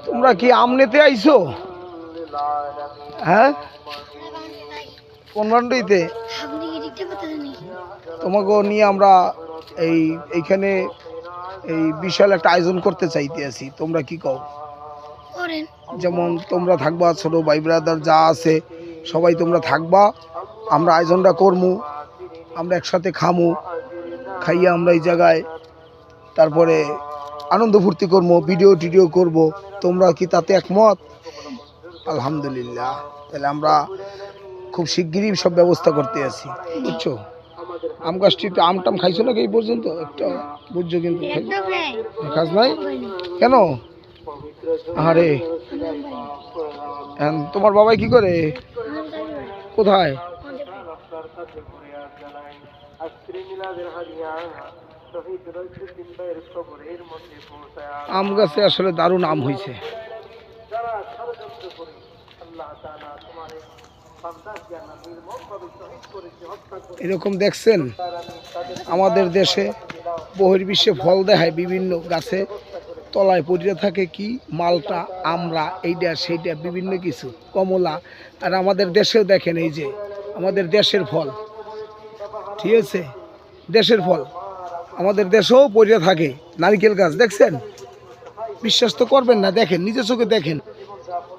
তোমরা কি আম নিতে আইছো? হ্যাঁ, কোন বান্ডিতে? তোমাকে নিয়ে আমরা এইখানে এই বিশাল একটা আয়োজন করতে চাইতে আছি, তোমরা কি কও? যেমন তোমরা থাকবা, ছোট ভাই ব্রাদার যা আছে সবাই তোমরা থাকবা, আমরা আয়োজনটা করবো, আমরা একসাথে খামু, খাইয়া আমরা এই জায়গায় তারপরে আনন্দ ফুর্তি করবো, ভিডিও টিডিও করবো। তোমরা কি তাতে একমত? আলহামদুলিল্লাহ, তাহলে আমরা খুব শিগগিরই সব ব্যবস্থা করতে আছি, বুঝছো? আম গাছটি আম টাম খাইছো নাকি এই পর্যন্ত? একটা বুঝছো কিন্তু খাস নাই কেন? আরে তোমার বাবাই কি করে? কোথায়? আম গাছে আসলে দারুণ আম হয়েছে। এরকম দেখছেন আমাদের দেশে বহির্বিশ্বে ফল দেখায় বিভিন্ন গাছে তলায় পড়ে থাকে কি মালটা, আমরা এইটা সেইটা বিভিন্ন কিছু, কমলা। আর আমাদের দেশেও দেখেন এই যে আমাদের দেশের ফল, ঠিক আছে, দেশের ফল আমাদের দেশেও পড়ে থাকে নারকেল গাছ, দেখছেন? বিশ্বাস তো করবেন না, দেখেন নিজের চোখে দেখেন।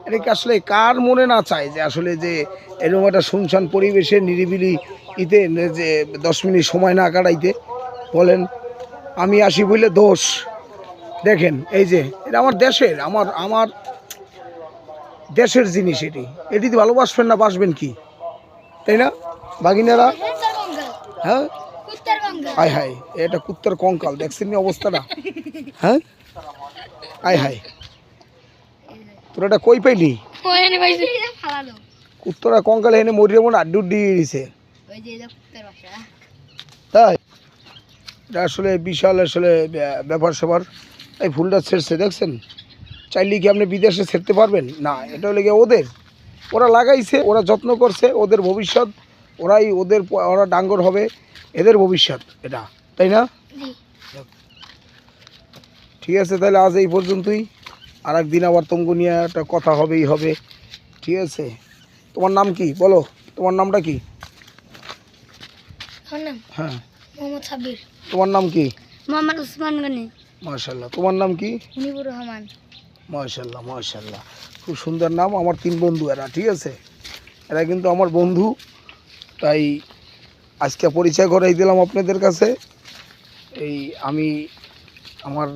এটাকে আসলে কার মনে না চায় যে আসলে যে এরকম একটা শুনশান পরিবেশে নিরিবিলি ইতে যে 10 মিনিট সময় না কাটাইতে, বলেন? আমি আসি বলে দোষ। দেখেন এই যে এটা আমার দেশের, আমার দেশের জিনিস, এটি ভালোবাসবেন না বাসবেন কি, তাই না বাগিনারা? হ্যাঁ, আয় হায়, এটা কুত্তার কঙ্কাল, দেখছেন অবস্থাটা? হ্যাঁ, আয় হায়, তোর এটা কই পাইলি? কুত্তরা কঙ্কাল এনে মরিয়ে মনে আড্ডি উড্ডি দিয়েছে, তাই? এটা আসলে বিশাল আসলে ব্যাপার স্যাপার। এই ফুলটা ছেড়ছে দেখছেন, চাইলে কি আপনি বিদেশে ছেড়তে পারবেন না? এটা হলে গিয়ে ওদের, ওরা লাগাইছে, ওরা যত্ন করছে, ওদের ভবিষ্যৎ, ওরা ডাঙ্গর হবে, এদের ভবিষ্যৎ এটা, তাই না? ঠিক আছে, তাহলে আজ এই পর্যন্তই, আর একদিন আবার তোমাকে নিয়ে একটা কথা হবেই হবে, ঠিক আছে? তোমার নাম কি বলো, তোমার নামটা কি? হ্যাঁ, মোহাম্মদ সাব্বির। তোমার নাম কি? মোহাম্মদ উসমান গনি। মাশাআল্লাহ, তোমার নাম কি? মুনিবুর রহমান। মাশাআল্লাহ মাশাআল্লাহ, খুব সুন্দর নাম। আমার 3 বন্ধু এরা, ঠিক আছে? এরা কিন্তু আমার বন্ধু, তাই আজকে পরিচয় করাই দিলাম আপনাদের কাছে। এই আমি আমার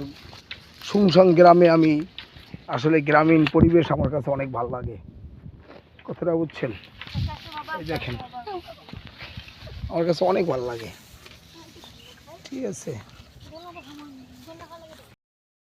শুনশান গ্রামে, আমি আসলে গ্রামীণ পরিবেশ আমার কাছে অনেক ভালো লাগে, কথাটা বুঝছেন? এই দেখেন আমার কাছে অনেক ভালো লাগে, ঠিক আছে?